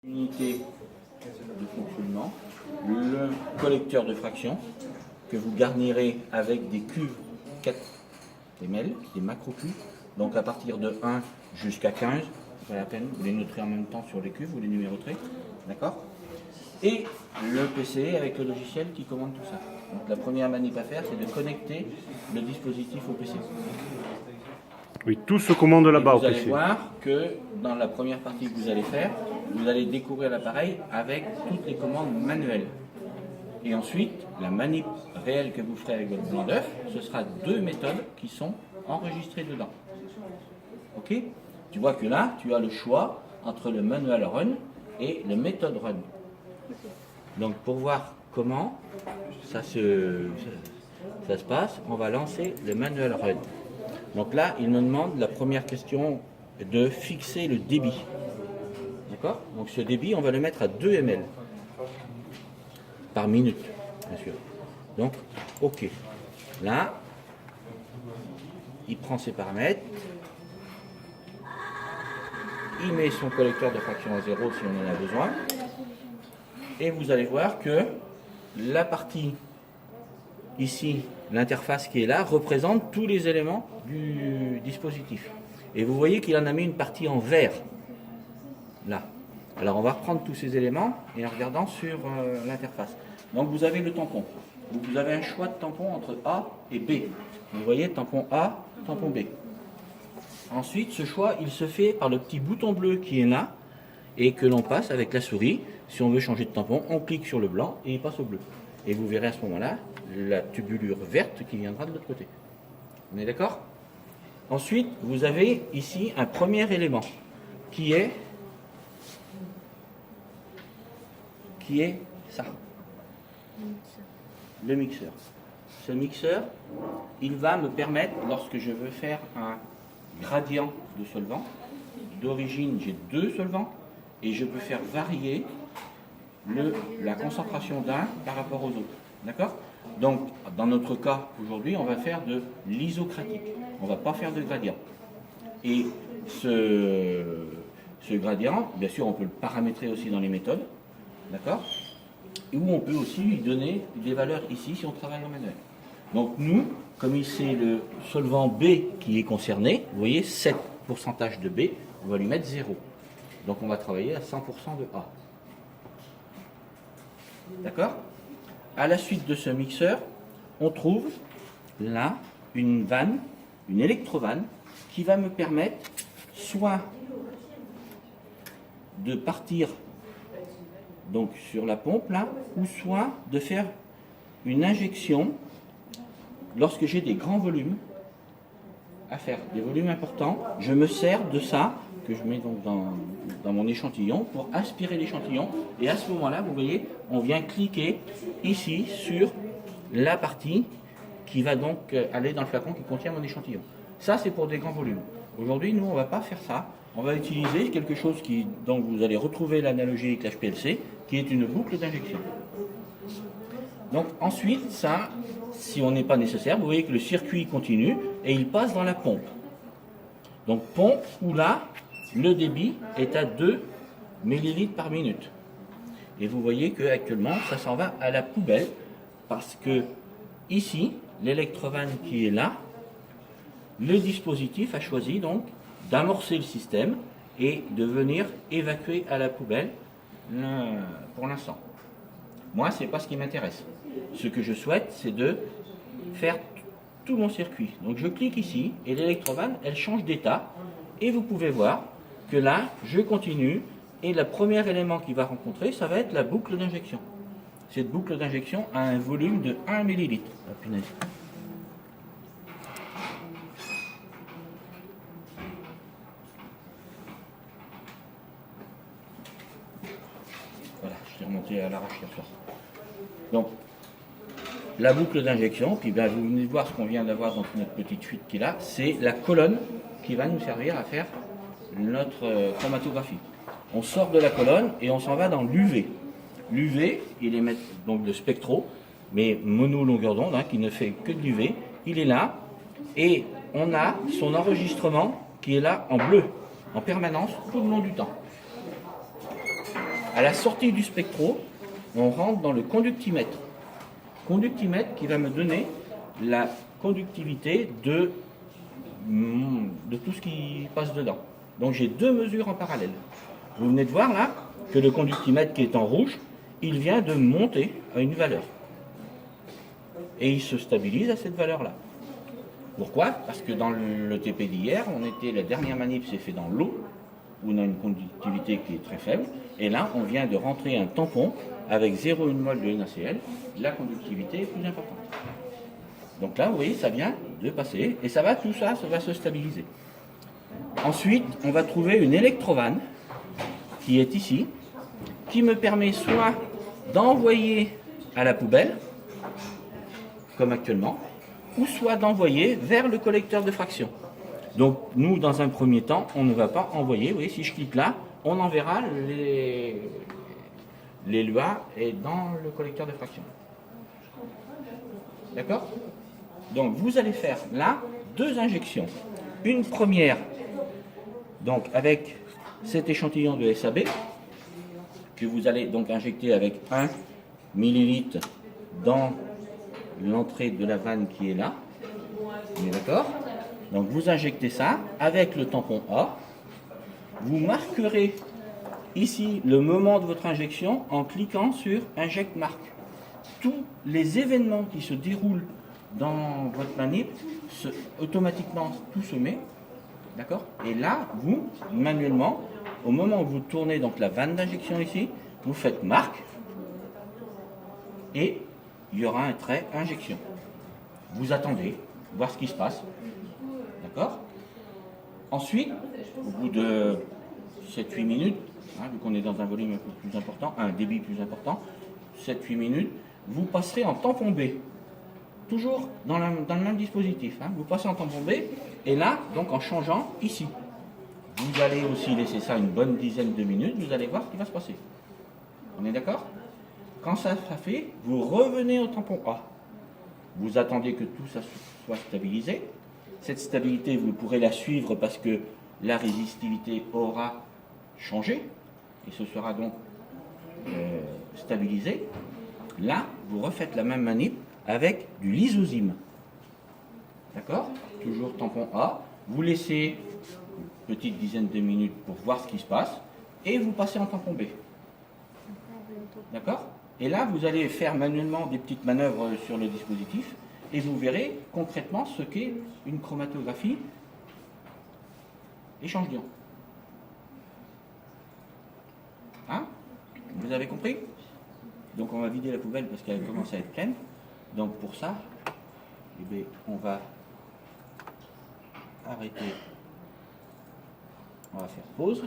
Unité de fonctionnement, le collecteur de fraction que vous garnirez avec des cuves 4 ml, des macro-cuves. Donc à partir de 1 jusqu'à 15, c'est pas la peine, vous les noterez en même temps sur les cuves, vous les numéroterez, d'accord? Et le PC avec le logiciel qui commande tout ça. Donc la première manip à faire, c'est de connecter le dispositif au PC. Oui, tout se commande là-bas au PC. Vous allez PC. voir que dans la première partie que vous allez faire, vous allez découvrir l'appareil avec toutes les commandes manuelles. Et ensuite, la manip réelle que vous ferez avec votre blanc d'œuf, ce sera 2 méthodes qui sont enregistrées dedans. Ok? Tu vois que là, tu as le choix entre le manual run et le méthode run. Donc pour voir comment ça se passe, on va lancer le manual run. Donc là, il me demande la première question de fixer le débit. D'accord? Donc ce débit, on va le mettre à 2 ml par minute, bien sûr. Donc, OK. Là, il prend ses paramètres. Il met son collecteur de fraction à 0 si on en a besoin. Et vous allez voir que la partie ici, l'interface qui est là, représente tous les éléments du dispositif. Et vous voyez qu'il en a mis une partie en vert, là. Alors on va reprendre tous ces éléments et en regardant sur l'interface. Donc vous avez le tampon. Vous avez un choix de tampon entre A et B. Vous voyez, tampon A, tampon B. Ensuite, ce choix, il se fait par le petit bouton bleu qui est là et que l'on passe avec la souris. Si on veut changer de tampon, on clique sur le blanc et il passe au bleu. Et vous verrez à ce moment-là la tubulure verte qui viendra de l'autre côté. On est d'accord? Ensuite, vous avez ici un premier élément qui est ça, le mixeur. Ce mixeur, il va me permettre, lorsque je veux faire un gradient de solvant, d'origine j'ai 2 solvants, et je peux faire varier la concentration d'un par rapport aux autres. D'accord? Donc, dans notre cas, aujourd'hui, on va faire de l'isocratique. On ne va pas faire de gradient. Et ce gradient, bien sûr, on peut le paramétrer aussi dans les méthodes. D'accord? Et où on peut aussi lui donner des valeurs ici si on travaille en manuel. Donc nous, comme c'est le solvant B qui est concerné, vous voyez, 7% de B, on va lui mettre 0. Donc on va travailler à 100% de A. D'accord? À la suite de ce mixeur, on trouve là une vanne, une électrovanne, qui va me permettre soit de partir donc sur la pompe là, ou soit de faire une injection lorsque j'ai des grands volumes à faire, des volumes importants. Je me sers de ça que je mets donc dans mon échantillon pour aspirer l'échantillon, et à ce moment-là, vous voyez, on vient cliquer ici sur la partie qui va donc aller dans le flacon qui contient mon échantillon. Ça, c'est pour des grands volumes. Aujourd'hui, nous, on ne va pas faire ça. On va utiliser quelque chose dont vous allez retrouver l'analogie avec l'HPLC, qui est une boucle d'injection. Donc ensuite, ça, si on n'est pas nécessaire, vous voyez que le circuit continue et il passe dans la pompe. Donc pompe où là, le débit est à 2 ml par minute. Et vous voyez qu'actuellement, ça s'en va à la poubelle parce que ici, l'électrovanne qui est là, le dispositif a choisi donc d'amorcer le système et de venir évacuer à la poubelle pour l'instant. Moi, ce n'est pas ce qui m'intéresse. Ce que je souhaite, c'est de faire tout mon circuit. Donc je clique ici et l'électrovanne, elle change d'état. Et vous pouvez voir que là, je continue et le premier élément qu'il va rencontrer, ça va être la boucle d'injection. Cette boucle d'injection a un volume de 1 ml. Ah, punaise. Voilà, je l'ai remonté à l'arrache hier soir. Donc, la boucle d'injection, puis ben, vous venez de voir ce qu'on vient d'avoir dans notre petite fuite qui est là, c'est la colonne qui va nous servir à faire notre chromatographie. On sort de la colonne et on s'en va dans l'UV. L'UV, il est donc le spectro, mais mono longueur d'onde, hein, qui ne fait que de l'UV. Il est là et on a son enregistrement qui est là en bleu, en permanence, tout le long du temps. À la sortie du spectro, on rentre dans le conductimètre. Conductimètre qui va me donner la conductivité de tout ce qui passe dedans. Donc j'ai deux mesures en parallèle. Vous venez de voir là que le conductimètre qui est en rouge, il vient de monter à une valeur. Et il se stabilise à cette valeur-là. Pourquoi? Parce que dans le TP d'hier, la dernière manip s'est fait dans l'eau, où on a une conductivité qui est très faible, et là on vient de rentrer un tampon avec 0,1 mol de NaCl, la conductivité est plus importante. Donc là, vous voyez, ça vient de passer, et tout ça va se stabiliser. Ensuite, on va trouver une électrovanne, qui est ici, qui me permet soit d'envoyer à la poubelle, comme actuellement, ou soit d'envoyer vers le collecteur de fraction. Donc nous, dans un premier temps, on ne va pas envoyer. Vous voyez, si je clique là, on enverra les LUA et dans le collecteur de fraction. D'accord? Donc vous allez faire là 2 injections. Une première, donc avec cet échantillon de SAB, que vous allez donc injecter avec 1 millilitre dans l'entrée de la vanne qui est là. On est d'accord? Donc vous injectez ça avec le tampon A. Vous marquerez ici le moment de votre injection en cliquant sur Inject Mark. Tous les événements qui se déroulent dans votre manip, automatiquement tout se met. D'accord? Et là, vous, manuellement, au moment où vous tournez donc la vanne d'injection ici, vous faites marque et il y aura un trait injection. Vous attendez, voir ce qui se passe. D'accord? Ensuite, au bout de 7-8 minutes, vu qu'on est dans un volume un peu plus important, un débit plus important, 7-8 minutes, vous passerez en tampon B. Toujours dans le même dispositif. Vous passez en tampon B, et là, donc en changeant ici. Vous allez aussi laisser ça une bonne dizaine de minutes, vous allez voir ce qui va se passer. On est d'accord? Quand ça sera fait, vous revenez au tampon A. Vous attendez que tout ça soit stabilisé. Cette stabilité, vous pourrez la suivre parce que la résistivité aura changé et ce sera donc stabilisé. Là, vous refaites la même manip avec du lysozyme. D'accord? Toujours tampon A. Vous laissez une petite dizaine de minutes pour voir ce qui se passe et vous passez en tampon B. D'accord? Et là, vous allez faire manuellement des petites manœuvres sur le dispositif et vous verrez concrètement ce qu'est une chromatographie échange d'ions. Vous avez compris? Donc on va vider la poubelle parce qu'elle commence à être pleine. Donc pour ça, on va arrêter. On va faire pause.